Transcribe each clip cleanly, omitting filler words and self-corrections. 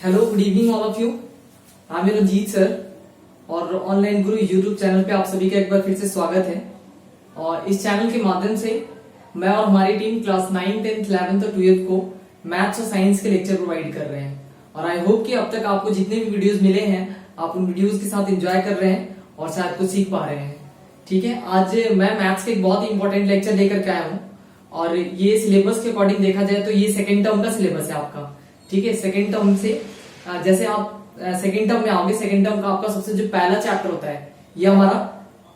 Hello, good evening all of you. I am Ranjit sir और online Guru YouTube channel पे आप सभी का एक बार फिर से स्वागत है। और इस चैनल के माध्यम से मैं और हमारी टीम क्लास 9, 10th, 11th और 12th को मैथ्स और साइंस के लेक्चर प्रोवाइड कर रहे हैं। और आई होप कि अब तक आपको जितने भी वीडियोस मिले हैं आप उन वीडियोस के साथ एंजॉय कर रहे हैं और शायद कुछ सीख पा रहे हैं। ठीक है, आज मैं मैथ्स के एक बहुत ही इंपॉर्टेंट लेक्चर लेकर के आया हूँ और ये सिलेबस के अकॉर्डिंग देखा जाए तो ये सेकेंड टर्म का सिलेबस है आपका। ठीक है, सेकेंड टर्म से जैसे आप सेकेंड टर्म में आओगे, सेकेंड टर्म का आपका सबसे जो पहला चैप्टर होता है ये हमारा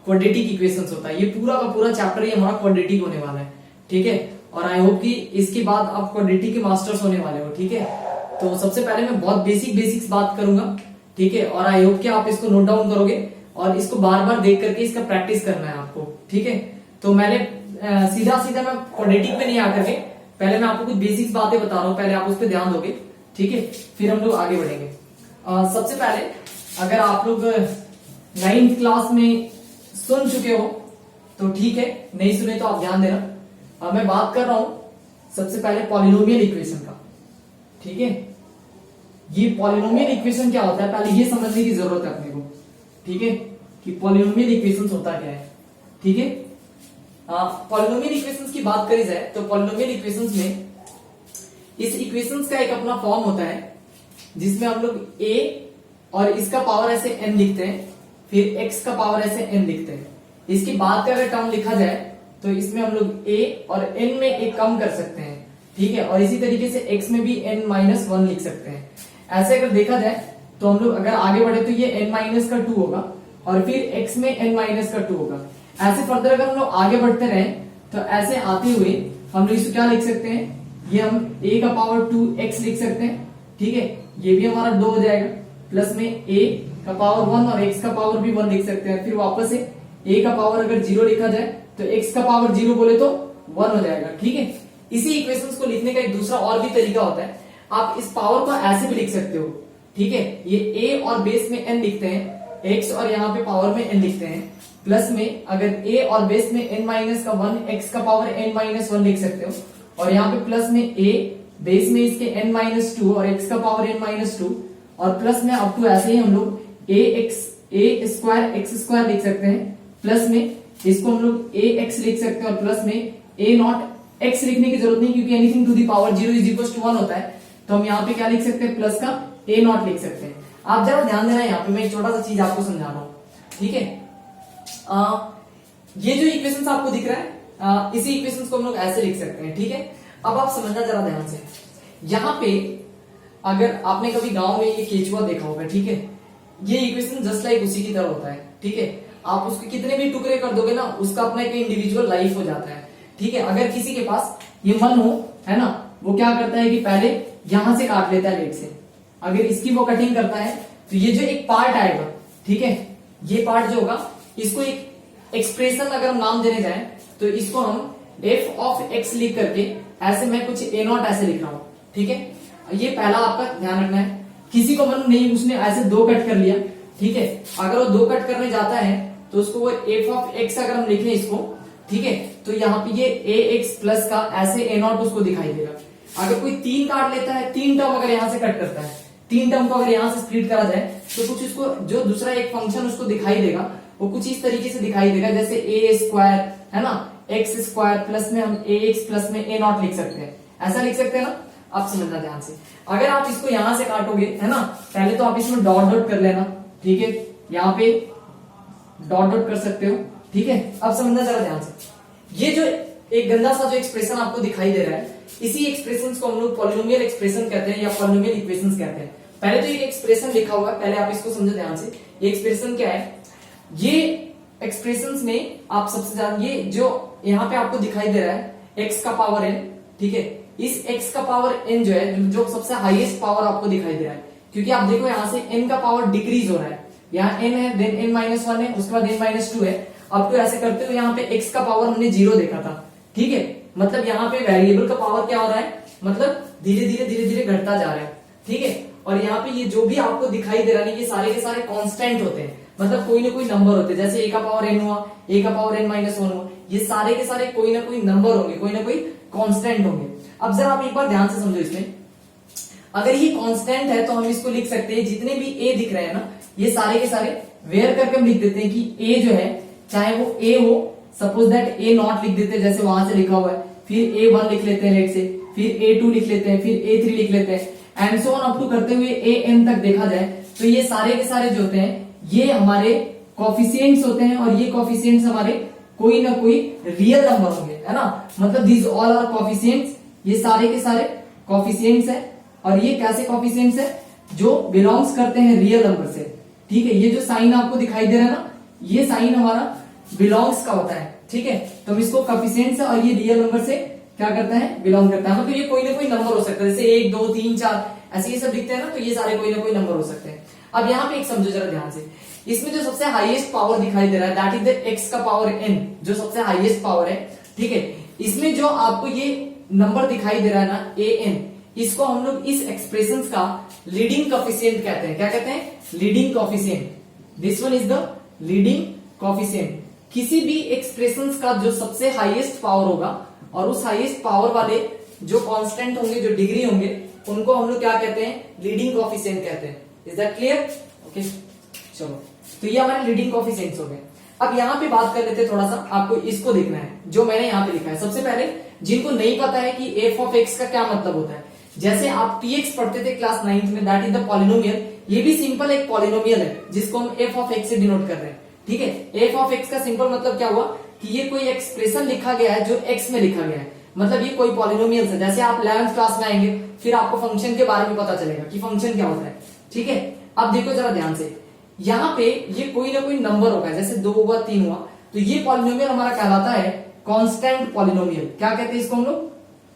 क्वाड्रेटिक इक्वेशंस होता है। ये पूरा का पूरा चैप्टर ये हमारा क्वाड्रेटिक होने वाला है। ठीक है, और आई होप कि इसके बाद आप क्वाड्रेटिक के मास्टर्स होने वाले हो। ठीक है, तो सबसे पहले मैं बहुत बेसिक्स बात करूंगा। ठीक है, और आई होप कि आप इसको नोट डाउन करोगे और इसको बार बार देख करके इसका प्रैक्टिस करना है आपको। ठीक है, तो मैंने सीधा मैं क्वाड्रेटिक पे नहीं आकर के पहले मैं आपको कुछ बेसिक्स बातें बता रहा हूँ, पहले आप उस पर ध्यान दोगे। ठीक है, फिर हम लोग आगे बढ़ेंगे। सबसे पहले अगर आप लोग 9th क्लास में सुन चुके हो तो ठीक है, नहीं सुने तो आप ध्यान देना। मैं बात कर रहा हूं सबसे पहले पॉलिनोमियल इक्वेशन का। ठीक है, ये पॉलिनोमियल इक्वेशन क्या होता है पहले ये समझने की जरूरत है अपने को। ठीक है, कि पॉलिनोमियल इक्वेशन होता क्या है। ठीक है, पॉलिनोमियल इक्वेशंस की बात करी जाए तो पॉलिनोमियल इक्वेशंस में इस इक्वेशंस का एक अपना फॉर्म होता है जिसमें हम लोग a और इसका पावर ऐसे n लिखते हैं, फिर x का पावर ऐसे n लिखते हैं। इसकी बात का अगर टर्म लिखा जाए तो इसमें हम लोग a और n में एक कम कर सकते हैं। ठीक है, और इसी तरीके से x में भी n-1 लिख सकते हैं। ऐसे अगर देखा जाए तो हम लोग अगर आगे बढ़े तो ये n-2 होगा और फिर x में n-2 होगा। ऐसे फर्दर अगर हम लोग आगे बढ़ते रहे तो ऐसे आते हुए हम लोग इसको क्या लिख सकते हैं, ये हम a का पावर 2x लिख सकते हैं। ठीक है, ये भी हमारा 2 हो जाएगा, प्लस में a का पावर 1 और x का पावर भी 1 लिख सकते हैं। फिर वापस से a का पावर अगर 0 लिखा जाए तो x का पावर 0 बोले तो 1 हो जाएगा। ठीक है, इसी इक्वेशंस को लिखने का एक दूसरा और भी तरीका होता है, आप इस पावर को ऐसे भी लिख सकते हो। ठीक है, ये a और बेस में n लिखते हैं, x और यहाँ पे पावर में n लिखते हैं, प्लस में अगर a और बेस में n-1 x का पावर n-1 लिख सकते हो, और यहाँ पे प्लस में a बेस में इसके n-2 और x का पावर n-2 और प्लस में अप टू ऐसे ही हम लोग a² लिख सकते हैं, प्लस में इसको हम लोग ax लिख सकते हैं और प्लस में a0x लिखने की जरूरत नहीं क्योंकि एनीथिंग टू द पावर 0 = 1 होता है, तो हम यहाँ पे क्या लिख सकते हैं, प्लस का a0 लिख सकते हैं। आप जरा ध्यान देना, यहाँ पे मैं एक छोटा सा चीज आपको समझा रहा हूँ। ठीक है, ये जो इक्वेशंस आपको दिख रहा है इसी इक्वेशंस को हम लोग ऐसे लिख सकते हैं। ठीक है, अब आप समझना जरा ध्यान से। यहाँ पे अगर आपने कभी गांव में ये केचुआ देखा होगा, ठीक है, ये इक्वेशन जस्ट लाइक उसी की तरह होता है। ठीक है, आप उसके कितने भी टुकड़े कर दोगे ना, उसका अपना एक इंडिविजुअल लाइफ हो जाता है। ठीक है, अगर किसी के पास ये मन हो, है ना, वो क्या करता है कि पहले यहां से काट लेता है लेट से। अगर इसकी वो कटिंग करता है तो ये जो एक पार्ट आएगा, ठीक है, ये पार्ट जो होगा इसको एक एक्सप्रेशन अगर हम नाम देने जाए तो इसको हम f ऑफ x लिख करके ऐसे मैं कुछ a0 ऐसे लिख रहा हूं। ठीक है, ये पहला आपका ध्यान रखना है। किसी को मन नहीं, उसने ऐसे 2 कट कर लिया। ठीक है, अगर वो 2 कट करने जाता है तो उसको वो f ऑफ x अगर हम लिखें इसको, ठीक है, तो यहाँ पे ये ax प्लस का ऐसे a0 उसको दिखाई देगा। अगर कोई 3 काट लेता है, 3 टर्म अगर यहाँ से कट करता है, 3 टर्म को अगर यहाँ से स्प्लिट करा जाए तो कुछ इसको जो दूसरा एक फंक्शन उसको दिखाई देगा वो कुछ इस तरीके से दिखाई देगा, जैसे a² है ना, x² प्लस में हम ax प्लस में a0 लिख सकते हैं। ऐसा लिख सकते हैं ना, आप समझना ध्यान से। अगर आप इसको यहां से काटोगे, है ना, पहले तो आप इसमें डॉट डॉट कर लेना। ठीक है, यहाँ पे डॉट डॉट कर सकते हो। ठीक है, अब समझना जरा ध्यान से। ये जो एक गंदा सा जो एक्सप्रेशन आपको दिखाई दे रहा है, इसी एक्सप्रेशन को हम लोग पॉलिनोमियल एक्सप्रेशन कहते हैं या पॉलिनोमियल इक्वेशंस कहते हैं। पहले तो ये एक्सप्रेशन लिखा हुआ है, पहले आप इसको समझो ध्यान से। ये एक्सप्रेशन क्या है, ये एक्सप्रेशंस में आप सबसे ज्यादा ये जो यहाँ पे आपको दिखाई दे रहा है x का पावर n, ठीक है, इस x का पावर n जो है, जो सबसे हाईएस्ट पावर आपको दिखाई दे रहा है, क्योंकि आप देखो यहाँ से n का पावर डिक्रीज हो रहा है। यहाँ n है, देन n-1 है, उसके बाद n-2 है। अब तो ऐसे करते हुए यहाँ पे x का पावर हमने 0 देखा था। ठीक है, मतलब यहाँ पे वेरिएबल का पावर क्या हो रहा है, मतलब धीरे धीरे घटता जा रहा है। ठीक है, और यहाँ पे ये जो भी आपको दिखाई दे रहा है ये सारे के सारे कांस्टेंट होते हैं, मतलब कोई ना कोई नंबर होते हैं। जैसे a का पावर n हुआ, a का पावर n-1 हुआ, ये सारे के सारे कोई ना कोई नंबर होंगे, कोई ना कोई कांस्टेंट होंगे। अब जरा आप एक बार ध्यान से समझो इसमें। अगर ये कांस्टेंट है तो हम इसको लिख सकते हैं, जितने भी ए दिख रहे हैं ना ये सारे के सारे वेयर करके हम लिख देते हैं कि ए जो है चाहे वो ए हो, सपोज दैट ए नॉट लिख देते हैं जैसे वहां से लिखा हुआ है, फिर A1 लिख लेते हैं लेट से, फिर A2 लिख लेते हैं, फिर A3 लिख लेते हैं and so on up to करते हुए AN तक देखा जाए तो ये सारे के सारे जो होते हैं ये हमारे कोफिशिएंट्स होते हैं, और ये कोफिशिएंट्स हमारे कोई ना कोई रियल नंबर होंगे, है ना। मतलब दीज ऑल आर कोफिशिएंट्स, ये सारे के सारे कोफिशिएंट्स है, और ये कैसे कोफिशिएंट्स है जो बिलोंग्स करते हैं रियल नंबर से, ठीक है। ये जो साइन आपको दिखाई दे रहा है ना, ये साइन हमारा बिलोंग्स का होता है, ठीक है। तो हम इसको कोफिशिएंट्स है और ये रियल नंबर से क्या करता है, बिलोंग करता है। मतलब ये कोई ना कोई नंबर हो सकता है, जैसे 1 2 3 4 ऐसे ये सब दिखते हैं ना, तो ये सारे कोई ना कोई नंबर हो सकते हैं। अब यहाँ पे एक समझो जरा ध्यान से, इसमें जो सबसे हाईएस्ट पावर दिखाई दे रहा है दैट इज द एक्स का पावर n, जो सबसे हाईएस्ट पावर है, ठीक है। इसमें जो आपको ये नंबर दिखाई दे रहा है ना an, इसको हम लोग इस एक्सप्रेशन का लीडिंग कोफिशिएंट कहते हैं। क्या कहते हैं? Leading coefficient. This one is the leading coefficient. किसी भी एक्सप्रेशन का जो सबसे हाईएस्ट पावर होगा और उस हाईएस्ट पावर वाले जो कांस्टेंट होंगे, जो डिग्री होंगे, उनको हम लोग क्या कहते हैं? लीडिंग कोफिशिएंट कहते हैं। Is that clear? ओके, चलो तो ये हमारे लीडिंग कोफिशिएंट्स हो गए। अब यहाँ पे बात कर लेते हैं थोड़ा सा, आपको इसको देखना है जो मैंने यहाँ पे लिखा है। सबसे पहले जिनको नहीं पता है कि एफ ऑफ एक्स का क्या मतलब होता है, जैसे आप px पढ़ते थे क्लास 9th में, दैट इज द पॉलिनोमियल। ये भी सिंपल एक पॉलिनोमियल है जिसको हम एफ ऑफ एक्स से डिनोट कर रहे हैं, ठीक है। एफ ऑफ एक्स का सिंपल मतलब क्या हुआ कि ये कोई एक्सप्रेशन लिखा गया है जो एक्स में लिखा गया है, मतलब ये कोई पॉलिनोमियल है। जैसे आप 11th क्लास में आएंगे फिर आपको फंक्शन के बारे में पता चलेगा कि फंक्शन क्या होता है, ठीक है। अब देखो जरा ध्यान से, यहाँ पे ये कोई ना कोई नंबर होगा, जैसे 2 हुआ 3 हुआ, तो ये पॉलिनोमियल हमारा कहलाता है कांस्टेंट पॉलिनोमियल। क्या कहते हैं इसको हम लोग?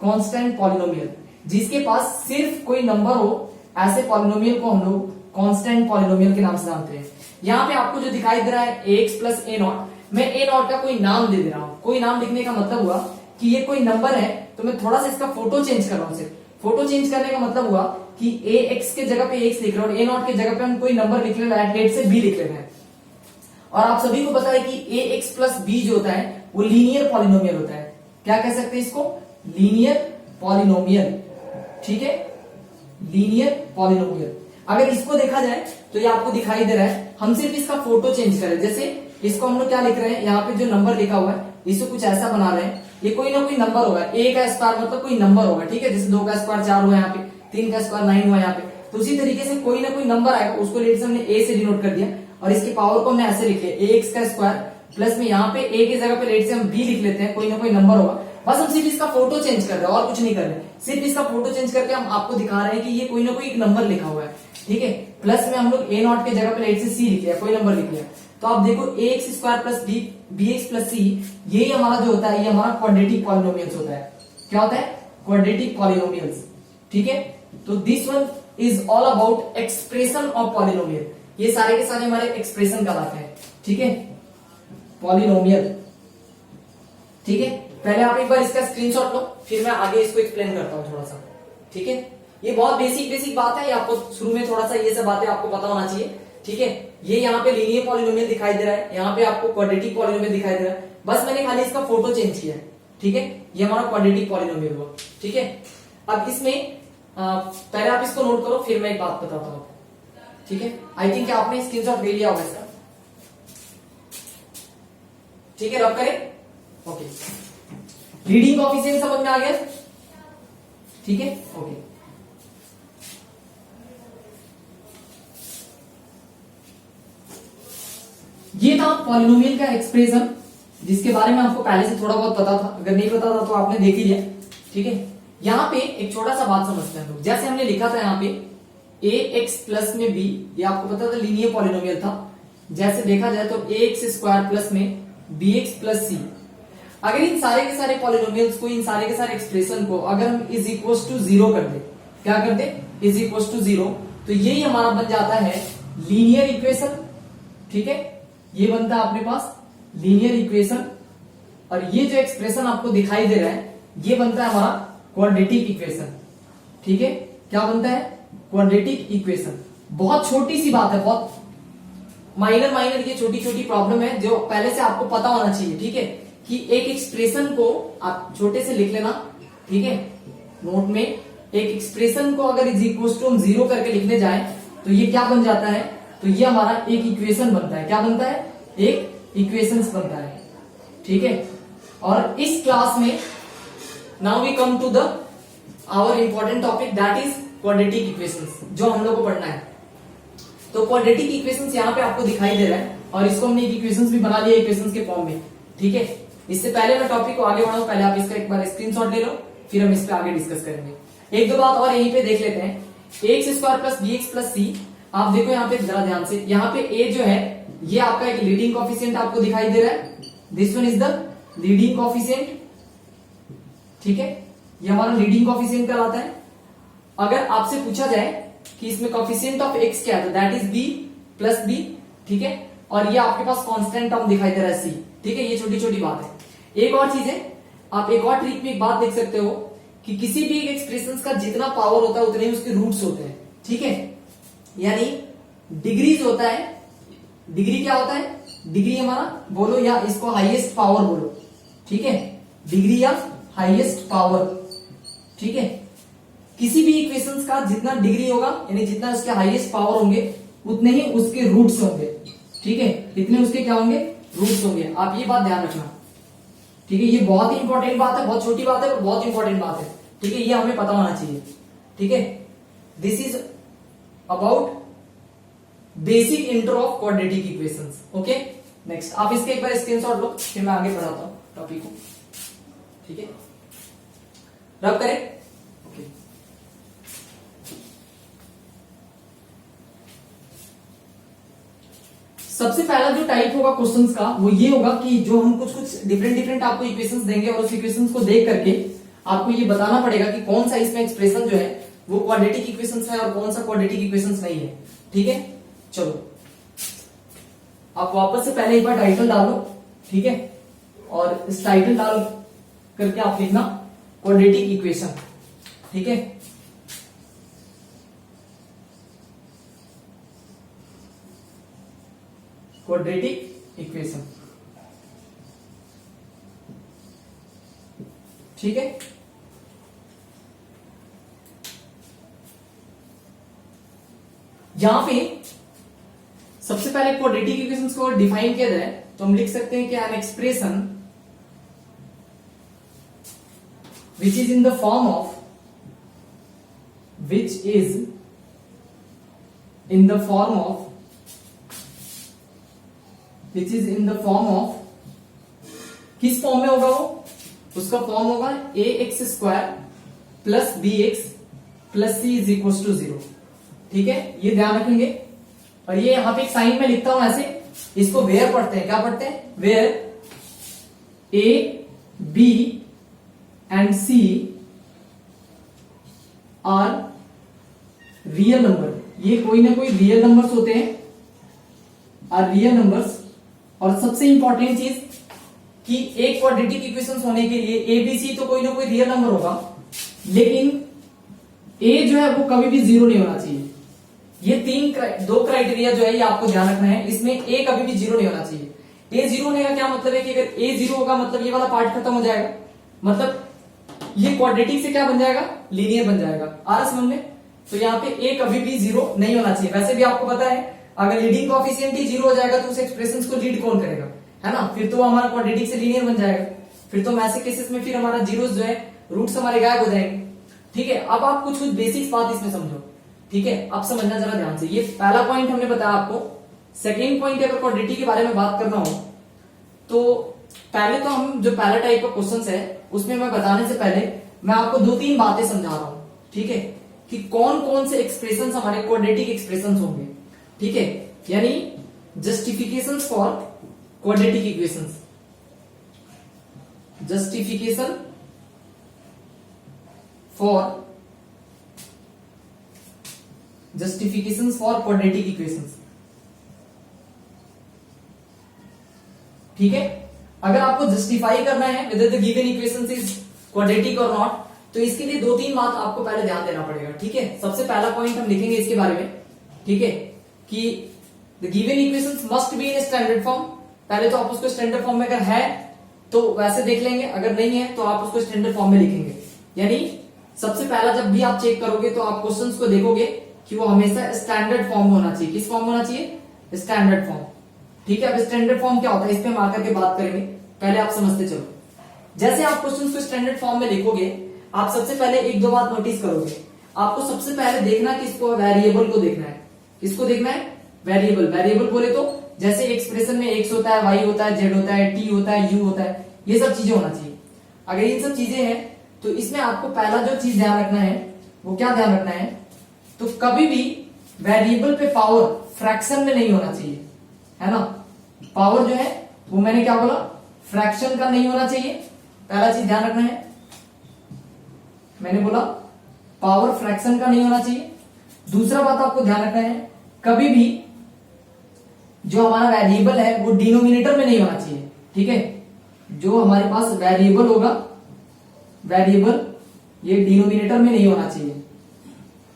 Constant polynomial. जिसके पास सिर्फ कोई नंबर हो, ऐसे पॉलिनोमियल को हम लोग कांस्टेंट पॉलिनोमियल के नाम से जानते हैं। यहाँ पे आपको जो दिखाई दे रहा है ax प्लस a नॉट, मैं a नॉट का कोई नाम दे दे रहा हूँ। कोई नाम लिखने का मतलब हुआ कि ये कोई नंबर है, तो मैं थोड़ा सा इसका फोटो चेंज कर रहा हूँ। सिर्फ फोटो चेंज करने का मतलब हुआ कि ax के जगह पे x लिख रहे हैं और a नॉट के जगह पे हम कोई नंबर लिख रहे हैं, से b लिख रहे हैं। और आप सभी को पता है कि ax प्लस b जो होता है वो लीनियर पॉलिनोमियल होता है। क्या कह सकते हैं इसको? लीनियर पॉलिनोमियल, ठीक है, लीनियर पॉलिनोमियल। अगर इसको देखा जाए तो ये आपको दिखाई दे रहा है, हम सिर्फ इसका फोटो चेंज करें। जैसे इसको हम लोग क्या लिख रहे हैं, यहाँ पे जो नंबर लिखा हुआ है इसको कुछ ऐसा बना रहे हैं, ये कोई ना कोई नंबर होगा, a का स्क्वायर मतलब कोई नंबर होगा, ठीक है। जैसे 2 का स्क्वायर 4 हुआ, यहाँ पे 3 का स्क्वायर 9 हुआ यहाँ पे, तो उसी तरीके से कोई ना कोई नंबर आएगा, उसको लेट से हमने a से डिनोट कर दिया और इसकी पावर को हमने ऐसे लिख लिया ax का स्क्वायर प्लस में यहाँ पे a की जगह पे लेट से हम b लिख लेते हैं, कोई ना कोई नंबर होगा। बस हम सिर्फ इसका फोटो चेंज कर रहे हैं और कुछ नहीं कर रहे, सिर्फ इसका फोटो चेंज करके हम आपको दिखा रहे हैं कि ये कोई ना कोई एक नंबर लिखा हुआ है, ठीक है। प्लस में हम लोग a नॉट के जगह पे लेट से c लिख लिया, कोई नंबर लिख लिया। तो आप देखो ax square plus bx plus c, यही हमारा जो होता है ये हमारा क्वाड्रेटिक पॉलिनोमियल्स होता है। क्या होता है? क्वाड्रेटिक पॉलिनोमियल्स, ठीक है। तो this one is all about expression of polynomial. ये सारे के सारे हमारे एक्सप्रेशन कहलाते हैं, ठीक है, पॉलिनोमियल, ठीक है। पहले आप एक बार इसका स्क्रीनशॉट लो, फिर मैं आगे इसको एक्सप्लेन करता हूँ थोड़ा सा, ठीक है। ये बहुत बेसिक बात है, ये आपको शुरू में थोड़ा सा ये सब बातें आपको पता होना चाहिए, ठीक है। ये यहाँ पे लीनियर पॉलिनोमियल दिखाई दे रहा है, यहाँ पे आपको क्वाड्रेटिक पॉलिनोमियल दिखाई दे रहा है, बस मैंने खाली इसका फोटो चेंज किया है, ठीक है। ये हमारा क्वाड्रेटिक पॉलिनोमियल हुआ, ठीक है। अब इसमें पहले आप इसको नोट करो, फिर मैं एक बात बताता हूँ, ठीक है। आई थिंक आपने स्क्रीनशॉट ले लिया होगा इसका, ठीक है। रब करें, ओके। लीडिंग कोएफिशिएंट समझ में आ गया, ठीक है, ओके। ये था पॉलिनोमियल का एक्सप्रेशन, जिसके बारे में आपको पहले से थोड़ा बहुत पता था, अगर नहीं पता था तो आपने देख ही लिया, ठीक है। यहाँ पे एक छोटा सा बात समझते हैं लोग, जैसे हमने लिखा था यहाँ पे ax प्लस में b, ये आपको पता था लीनियर पॉलिनोमियल था। जैसे देखा जाए तो ax स्क्वायर प्लस में bx प्लस c, अगर इन सारे के सारे पॉलिनोमियल्स को, इन सारे के सारे एक्सप्रेशन को अगर हम इज इक्वल टू 0 कर दे, क्या कर दे? इज इक्वल टू 0, तो यही हमारा बन जाता है लीनियर इक्वेशन, ठीक है। ये बनता है अपने पास लीनियर इक्वेशन, और ये जो एक्सप्रेशन आपको दिखाई दे रहा है ये बनता है हमारा क्वाड्रेटिक इक्वेशन, ठीक है। क्या बनता है? Quadratic equation. बहुत छोटी सी बात है, बहुत माइनर ये छोटी छोटी प्रॉब्लम है जो पहले से आपको पता होना चाहिए, ठीक है। कि एक एक्सप्रेशन को आप छोटे से लिख लेना, ठीक है, नोट में, एक एक्सप्रेशन को अगर इज इक्वल टू हम जीरो करके लिखने जाए तो ये क्या बन जाता है, तो ये हमारा एक इक्वेशन बनता है। क्या बनता है, एक इक्वेशन बनता है। ठीक है, और इस क्लास में now we come to the our important topic that is quadratic equations, जो हम लोग को पढ़ना है। तो क्वाड्रेटिक इक्वेशंस यहाँ पे आपको दिखाई दे रहा है और इसको हमने एक इक्वेशंस भी बना लिया इक्वेशंस के फॉर्म में। ठीक है, इससे पहले मैं टॉपिक को आगे बढ़ाऊं, पहले आप इसका एक बार स्क्रीनशॉट ले लो, फिर हम इस पे आगे डिस्कस करेंगे। एक दो बात और यहीं पे देख लेते हैं, X square plus B X plus C. आप देखो यहाँ पे जरा ध्यान से, यहाँ पे ए जो है ये आपका एक लीडिंग कोएफिशिएंट आपको दिखाई दे रहा है, this one is the leading coefficient. ठीक है, ये हमारा लीडिंग कोएफिशिएंट कहलाता है। अगर आपसे पूछा जाए कि इसमें कोएफिशिएंट ऑफ एक्स क्या है, तो that is b plus b. ठीक है, और ये आपके पास कांस्टेंट टर्म दिखाई दे रहा है सी। ठीक है, ये छोटी छोटी बात है। एक और चीज है, आप एक और ट्रिक में एक बात देख सकते हो कि किसी भी एक एक्सप्रेशन का जितना पावर होता है उतने ही उसके रूट्स होते हैं। ठीक है, यानी डिग्रीज होता है, डिग्री क्या होता है, डिग्री हमारा बोलो या इसको हाईएस्ट पावर बोलो। ठीक है, डिग्री या हाईएस्ट पावर। ठीक है, किसी भी इक्वेशंस का जितना डिग्री होगा यानी जितना उसके हाईएस्ट पावर होंगे उतने ही उसके रूट्स होंगे। ठीक है, इतने उसके क्या होंगे, रूट्स होंगे। आप ये बात ध्यान रखना। ठीक है, ये बहुत ही इंपॉर्टेंट बात है, बहुत छोटी बात है पर बहुत इंपॉर्टेंट बात है। ठीक है, ये हमें पता होना चाहिए। ठीक है, this is about basic intro of quadratic equations. Okay, next आप इसके एक बार स्क्रीनशॉट लो, फिर मैं आगे बढ़ाता हूं टॉपिक को। ठीक है, रब करें। ओके, सबसे पहला जो टाइप होगा क्वेश्चंस का वो ये होगा कि जो हम कुछ डिफरेंट आपको इक्वेशंस देंगे और उस इक्वेशंस को देख करके आपको ये बताना पड़ेगा कि कौन सा इसमें एक्सप्रेशन जो है वो क्वाड्रेटिक इक्वेशंस है और कौन सा क्वाड्रेटिक इक्वेशंस नहीं है। ठीक है, चलो आप वापस से पहले एक बार टाइटल डालो। ठीक है, और इस टाइटल डाल करके आप लिखना क्वाड्रेटिक इक्वेशन। ठीक है, क्वाड्रेटिक इक्वेशन। ठीक है, यहां पे सबसे पहले क्वाड्रेटिक इक्वेशंस को डिफाइन किया जाए तो हम लिख सकते हैं कि an expression which is in the form of किस फॉर्म में होगा वो, उसका फॉर्म होगा A X square plus B X plus C is equal to 0। ठीक है, ये ध्यान रखेंगे। और ये यहां पे एक साइन में लिखता हूं ऐसे, इसको वेयर पढ़ते हैं। क्या पढ़ते हैं, where a b and c are real number. ये कोई ना कोई रियल नंबर्स होते हैं, आर रियल नंबर्स। और सबसे इंपॉर्टेंट चीज कि एक क्वाड्रेटिक इक्वेशंस होने के लिए ए बी सी तो कोई ना कोई रियल नंबर होगा, लेकिन ए जो है वो कभी भी जीरो नहीं होना चाहिए। ये दो क्राइटेरिया जो है ये आपको ध्यान रखना है, इसमें ए कभी भी जीरो नहीं होना चाहिए। ए जीरो होने का क्या मतलब है कि अगर ए जीरो होगा मतलब ये वाला पार्ट खत्म हो जाएगा, मतलब ये क्वाड्रेटिक से क्या बन जाएगा, लीनियर बन जाएगा। आ रहा समझ में? तो यहाँ पे ए कभी भी जीरो नहीं होना चाहिए। वैसे भी आपको पता है अगर लीडिंग कोएफिशिएंट ही जीरो हो जाएगा तो उस एक्सप्रेशन को लीड कौन करेगा, है ना, फिर तो वो हमारा क्वाड्रेटिक से लीनियर बन जाएगा। फिर तो ऐसे केसेस में फिर हमारा जीरोस जो है रूट्स हमारे गायब हो जाएंगे। ठीक है, अब आप कुछ बेसिक्स बात इसमें समझो। ठीक है, अब समझना जरा ध्यान से। ये पहला पॉइंट हमने बताया आपको। सेकेंड पॉइंट अगर क्वाड्रेटिक के बारे में बात करना हो तो पहले तो हम जो पहला टाइप का क्वेश्चन है उसमें मैं बताने से पहले मैं आपको दो तीन बातें समझा रहा हूं। ठीक है, कि कौन कौन से एक्सप्रेशन हमारे क्वाड्रेटिक एक्सप्रेशन होंगे। ठीक है, यानी justification for quadratic equations, justification for quadratic equations. ठीक है, अगर आपको जस्टिफाई करना है whether the given equation is quadratic or not, तो इसके लिए दो तीन बात आपको पहले ध्यान देना पड़ेगा। ठीक है, सबसे पहला पॉइंट हम लिखेंगे इसके बारे में। ठीक है, कि the given equations must be in standard form। पहले तो आप उसको स्टैंडर्ड फॉर्म में अगर है तो वैसे देख लेंगे, अगर नहीं है तो आप उसको स्टैंडर्ड फॉर्म में लिखेंगे। यानी सबसे पहला जब भी आप चेक करोगे तो आप क्वेश्चंस को देखोगे कि वो हमेशा स्टैंडर्ड फॉर्म होना चाहिए। किस फॉर्म होना चाहिए? Standard form. ठीक है, अब स्टैंडर्ड फॉर्म क्या होता है इस पे हम आकर के बात करेंगे, पहले आप समझते चलो। जैसे आप क्वेश्चंस को स्टैंडर्ड फॉर्म में लिखोगे, आप सबसे पहले एक दो बात नोटिस करोगे। आपको सबसे पहले देखना कि इसको वेरिएबल को देखना है। किसको देखना है? वेरिएबल। वेरिएबल बोले तो जैसे एक्सप्रेशन में एक्स होता है, वाई होता है, जेड होता है, टी होता है, यू होता है, ये सब चीजें होना चाहिए। अगर ये सब चीजें हैं तो इसमें आपको पहला जो चीज ध्यान रखना है वो क्या ध्यान रखना है, तो कभी भी वेरिएबल पे पावर फ्रैक्शन में नहीं होना चाहिए, है ना। पावर जो है वो मैंने क्या बोला, फ्रैक्शन का नहीं होना चाहिए, पहला चीज ध्यान रखना है। मैंने बोला पावर फ्रैक्शन का नहीं होना चाहिए। दूसरा बात आपको ध्यान रखना है, कभी भी जो हमारा वेरिएबल है वो डिनोमिनेटर में नहीं होना चाहिए। ठीक है, जो हमारे पास वेरिएबल होगा, वेरिएबल ये डिनोमिनेटर में नहीं होना चाहिए।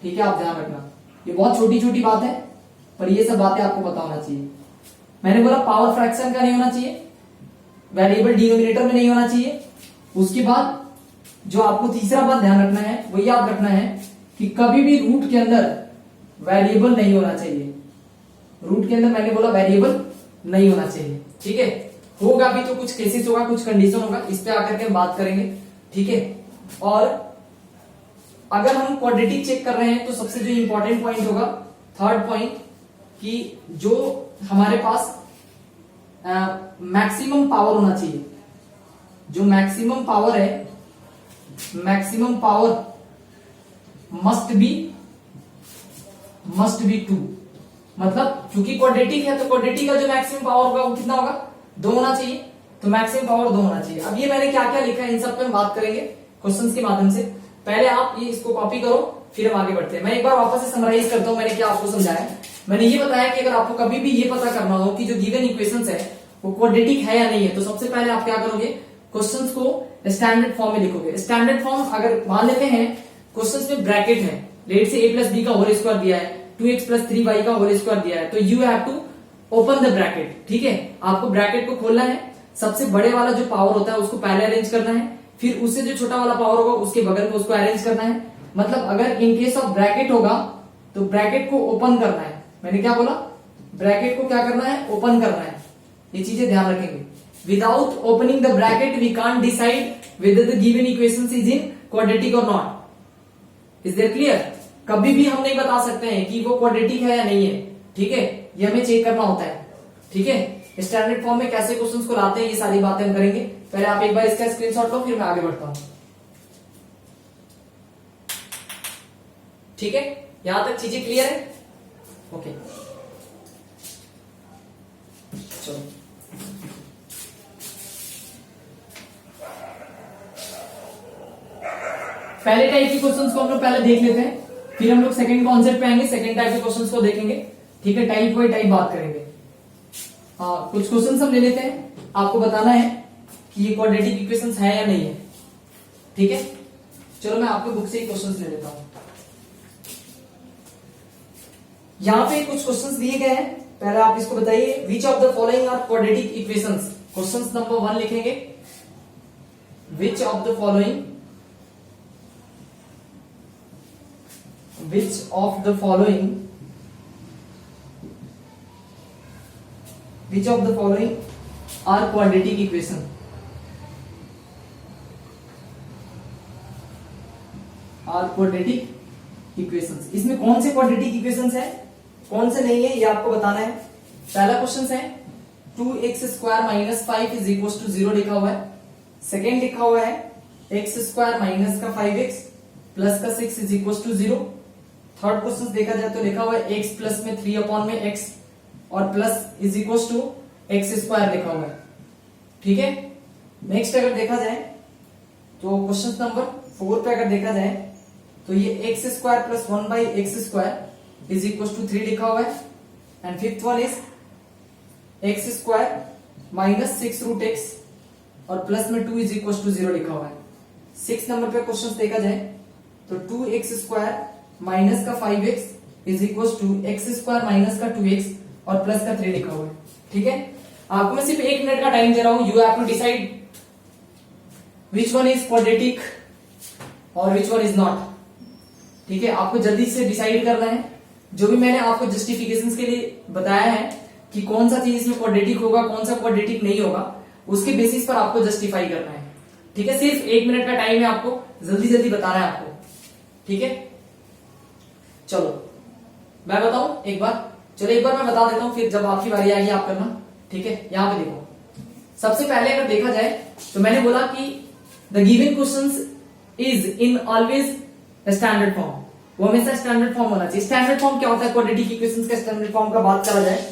ठीक है, आप ध्यान रखना, ये बहुत छोटी छोटी बात है पर ये सब बातें आपको पता होना चाहिए। मैंने बोला पावर फ्रैक्शन का नहीं होना चाहिए, वेरिएबल डिनोमिनेटर में नहीं होना चाहिए। उसके बाद जो आपको तीसरा बात ध्यान रखना है वो याद रखना है कि कभी भी रूट के अंदर वेरिएबल नहीं होना चाहिए। रूट के अंदर मैंने बोला वेरिएबल नहीं होना चाहिए। ठीक है, होगा भी तो कुछ केसेस होगा, कुछ कंडीशन होगा, इस पे आकर के हम बात करेंगे। ठीक है, और अगर हम क्वाड्रेटिक चेक कर रहे हैं तो सबसे जो इंपॉर्टेंट पॉइंट होगा, थर्ड पॉइंट, कि जो हमारे पास मैक्सिमम पावर होना चाहिए। जो मैक्सिमम पावर है, मैक्सिमम पावर मस्ट बी 2। मतलब क्योंकि क्वाड्रेटिक है तो क्वाड्रेटिक का जो मैक्सिमम पावर होगा वो कितना होगा? 2 होना चाहिए। तो मैक्सिमम पावर 2 होना चाहिए। अब ये मैंने क्या क्या लिखा है इन सब पे हम बात करेंगे क्वेश्चंस के माध्यम से। पहले आप ये इसको कॉपी करो, फिर हम आगे बढ़ते हैं। मैं एक बार वापस से समराइज करता हूं मैंने क्या आपको समझाया। मैंने ये बताया कि अगर आपको कभी भी ये पता करना हो कि जो गिवन इक्वेशंस है वो क्वाड्रेटिक है या नहीं है, तो सबसे पहले आप क्या करोगे, क्वेश्चंस को स्टैंडर्ड फॉर्म में लिखोगे। स्टैंडर्ड फॉर्म अगर मान लेते हैं क्वेश्चंस में ब्रैकेट है, लेट से a प्लस बी का होल स्क्वायर दिया है, 2x प्लस 3y का होल स्क्वायर दिया है, तो you have to open the bracket. ठीक है, आपको ब्रैकेट को खोलना है, सबसे बड़े वाला जो पावर होता है उसको पहले अरेंज करना है, फिर उससे जो छोटा वाला पावर होगा उसके बगल में उसको अरेंज करना है। मतलब अगर इन केस ऑफ ब्रैकेट होगा तो ब्रैकेट को ओपन करना है। मैंने क्या बोला? ब्रैकेट को क्या करना है? ओपन करना है। ये चीजें ध्यान रखेंगे। Without opening the bracket we can't decide whether the given equation is in quadratic और नॉट। Is there clear? कभी भी हम नहीं बता सकते हैं कि वो क्वाड्रेटिक है या नहीं है। ठीक है, ये हमें चेक करना होता है। ठीक है, स्टैंडर्ड फॉर्म में कैसे क्वेश्चंस को लाते हैं ये सारी बातें हम करेंगे। पहले आप एक बार इसका स्क्रीनशॉट लो, फिर मैं आगे बढ़ता हूं। ठीक है, यहां तक चीजें क्लियर है? ओके, चलो पहले टाइप के क्वेश्चंस को हम लोग पहले देख लेते हैं, फिर हम लोग सेकंड कॉन्सेप्ट पे आएंगे, सेकंड टाइप के क्वेश्चंस को देखेंगे। ठीक है, टाइप बाई टाइप बात करेंगे। कुछ क्वेश्चंस हम ले लेते हैं, आपको बताना है कि ये क्वाड्रेटिक इक्वेशंस है या नहीं है। ठीक है, चलो मैं आपको बुक से ही क्वेश्चंस ले लेता हूं। यहां पे कुछ क्वेश्चंस दिए गए हैं, पहले आप इसको बताइए। Which of the following are quadratic equations? Questions number 1 लिखेंगे, which of the following, which of the following are quadratic equation? are quadratic equations? इसमें कौन से क्वाड्रेटिक इक्वेशंस है, कौन से नहीं है, ये आपको बताना है। पहला क्वेश्चन है 2x square minus 5 is equal to 0 लिखा हुआ है। सेकेंड लिखा हुआ है x स्क्वायर माइनस का 5x प्लस का 6 is equal to 0। Third question देखा जाए तो लिखा हुआ है x प्लस में 3 अपॉन में x और plus is equal to x square लिखा हुआ है। ठीक है, नेक्स्ट अगर देखा जाए तो क्वेश्चन नंबर 4 पे अगर देखा जाए तो ये x square plus 1 by x square is equal to 3 लिखा हुआ है। And fifth one is x square minus 6 root x और प्लस में 2 इज इक्वल टू 0 लिखा हुआ है। 6 नंबर पे क्वेश्चन देखा जाए तो 2x स्क्वायर माइनस का 5x is equal to x square minus का 2x और प्लस का 3 लिखा हुआ है। ठीक है, आपको मैं सिर्फ 1 मिनट का टाइम दे रहा हूं। You have to decide which one is quadratic और विच वन इज नॉट। ठीक है, आपको जल्दी से डिसाइड करना है। जो भी मैंने आपको जस्टिफिकेशंस के लिए बताया है कि कौन सा चीज इसमें क्वाड्रेटिक होगा, कौन सा क्वाड्रेटिक नहीं होगा, उसके बेसिस पर आपको जस्टिफाई करना है। ठीक है, सिर्फ 1 मिनट का टाइम है, आपको जल्दी जल्दी बताना है आपको। ठीक है, चलो मैं बताऊं एक बार। चलो एक बार मैं बता देता हूं, फिर जब आपकी बारी आएगी आप करना। ठीक है, यहां पे देखो, सबसे पहले अगर देखा जाए तो मैंने बोला कि the given questions is in always standard form. वो हमेशा स्टैंडर्ड फॉर्म होना चाहिए। स्टैंडर्ड फॉर्म क्या होता है? क्वाड्रेटिक इक्वेशंस का स्टैंडर्ड फॉर्म का बात करा जाए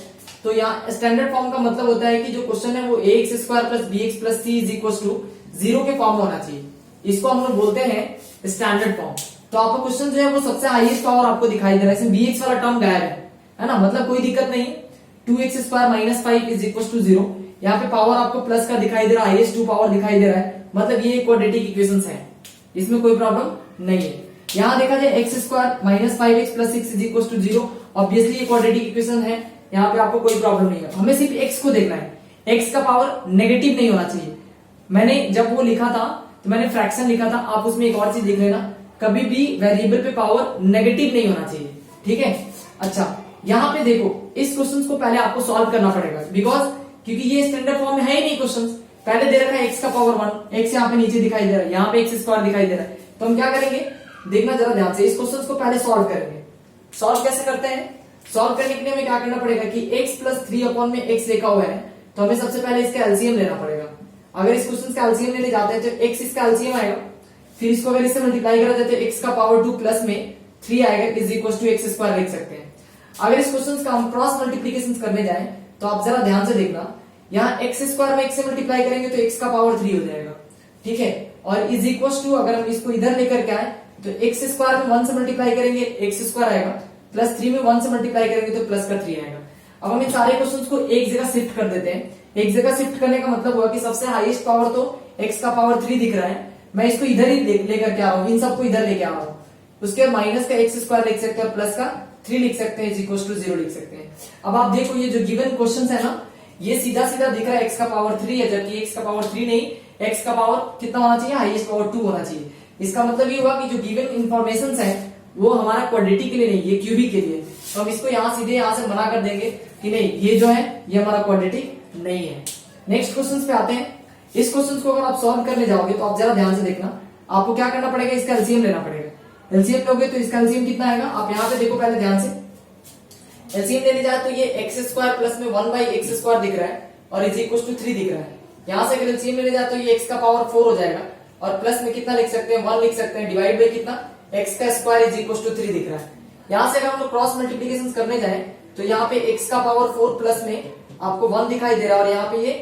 तो यहाँ स्टैंडर्ड फॉर्म का मतलब होता है कि जो क्वेश्चन है वो ax square plus bx plus c is equal to 0 के फॉर्म में होना चाहिए। इसको हम लोग बोलते हैं स्टैंडर्ड फॉर्म। तो आपका क्वेश्चन जो है वो सबसे हाईएस्ट पावर आपको दिखाई दे रहा है, इसमें bx वाला टर्म गायब है ना, मतलब कोई दिक्कत नहीं। 2x square minus 5 is equal to 0, यहाँ पे पावर आपको प्लस का दिखाई दे रहा है, हाईएस्ट 2 पावर दिखाई दे रहा है, मतलब ये क्वाड्रेटिक इक्वेशंस है, इसमें कोई प्रॉब्लम नहीं है। यहाँ देखा जाए x square minus 5x plus 6 is equal to 0, obviously ये क्वाड्रेटिक इक्वेशन है, यहाँ पे आपको कोई प्रॉब्लम नहीं है। हमें सिर्फ x को देखना है, x का पावर नेगेटिव नहीं होना चाहिए। मैंने जब वो लिखा था तो मैंने फ्रैक्शन लिखा था, आप उसमें एक और चीज लिख लेना, कभी भी वेरिएबल पे पावर नेगेटिव नहीं होना चाहिए। ठीक है, अच्छा यहाँ पे देखो, इस क्वेश्चन को पहले आपको सॉल्व करना पड़ेगा, बिकॉज क्योंकि ये स्टैंडर्ड फॉर्म में है ही नहीं क्वेश्चन। पहले दे रखा है x का पावर 1, x यहाँ पे नीचे दिखाई दे रहा है, यहाँ पे x स्क्वायर दिखाई दे रहा है। तो हम क्या करेंगे, देखना जरा ध्यान से, इस क्वेश्चन को पहले सॉल्व करेंगे। सॉल्व कैसे करते हैं? सॉल्व करने के लिए हमें क्या करना पड़ेगा कि x प्लस 3 अपॉन में x लिखा हुआ है, तो हमें सबसे पहले इसका एलसीएम लेना पड़ेगा। अगर इस क्वेश्चन का एलसीएम लेने जाते हैं तो x इसका एलसीएम आएगा, फिर इसको अगर इससे मल्टीप्लाई करा जाए तो x का पावर 2 प्लस में 3 आएगा, is equal to x square लिख सकते हैं। अगर इस क्वेश्चन का हम क्रॉस मल्टीप्लीकेशन करने जाए तो आप जरा ध्यान से देखना, यहाँ x स्क्वायर में x से मल्टीप्लाई करेंगे तो x का पावर 3 हो जाएगा। ठीक है, और इज इक्वल टू अगर हम इसको इधर लेकर के आए तो x स्क्वायर में 1 से मल्टीप्लाई करेंगे x स्क्वायर आएगा, प्लस 3 में 1 से मल्टीप्लाई करेंगे तो प्लस का 3 आएगा। अब हम इन सारे क्वेश्चंस को एक जगह शिफ्ट कर देते हैं। एक जगह शिफ्ट करने का मतलब हुआ कि सबसे हाईएस्ट पावर तो x का पावर 3 दिख रहा है, मैं इसको इधर ही लेकर के आ रहा हूँ, इन सबको इधर लेके आ रहा हूँ। उसके बाद माइनस का x स्क्वायर लिख सकते हैं, प्लस का 3 लिख सकते हैं, इज इक्वल टू 0 लिख सकते हैं। अब आप देखो, ये जो गिवन क्वेश्चन है ना, ये सीधा सीधा दिख रहा है x का पावर 3 है, जबकि x का पावर 3 नहीं, x का पावर कितना होना चाहिए, हाईएस्ट पावर 2 होना चाहिए। इसका मतलब ये हुआ कि जो गिवन इंफॉर्मेशन है वो हमारा क्वाड्रेटिक के लिए नहीं, ये क्यूबिक के लिए। तो हम इसको यहाँ सीधे यहाँ से मना कर देंगे कि नहीं, ये जो है ये हमारा क्वाड्रेटिक नहीं है। नेक्स्ट क्वेश्चन पे आते हैं। इस क्वेश्चन को अगर आप सॉल्व करने जाओगे तो आप जरा ध्यान से देखना, आपको क्या करना पड़ेगा, इसका एलसीएम लेना पड़ेगा। एलसीएम लोगे तो इसका एलसीएम कितना आएगा, आप यहाँ पे देखो पहले ध्यान से। एलसीएम लेने जाए तो ये एक्स स्क्वायर प्लस में 1 बाई एक्स स्क्वायर दिख रहा है और इज इक्वल टू 3 दिख रहा है। यहाँ से अगर एलसीएम लेने जाए तो ये एक्स का पावर 4 हो जाएगा और प्लस में कितना लिख सकते हैं, 1 लिख सकते हैं, डिवाइड बाई कितना, एक्स का स्क्वायर इज इक्वल टू 3 दिख रहा है। यहाँ से अगर हम लोग क्रॉस मल्टीप्लीकेशन करने जाए तो यहाँ पे x का पावर 4 प्लस में आपको 1 दिखाई दे रहा है और यहाँ पे ये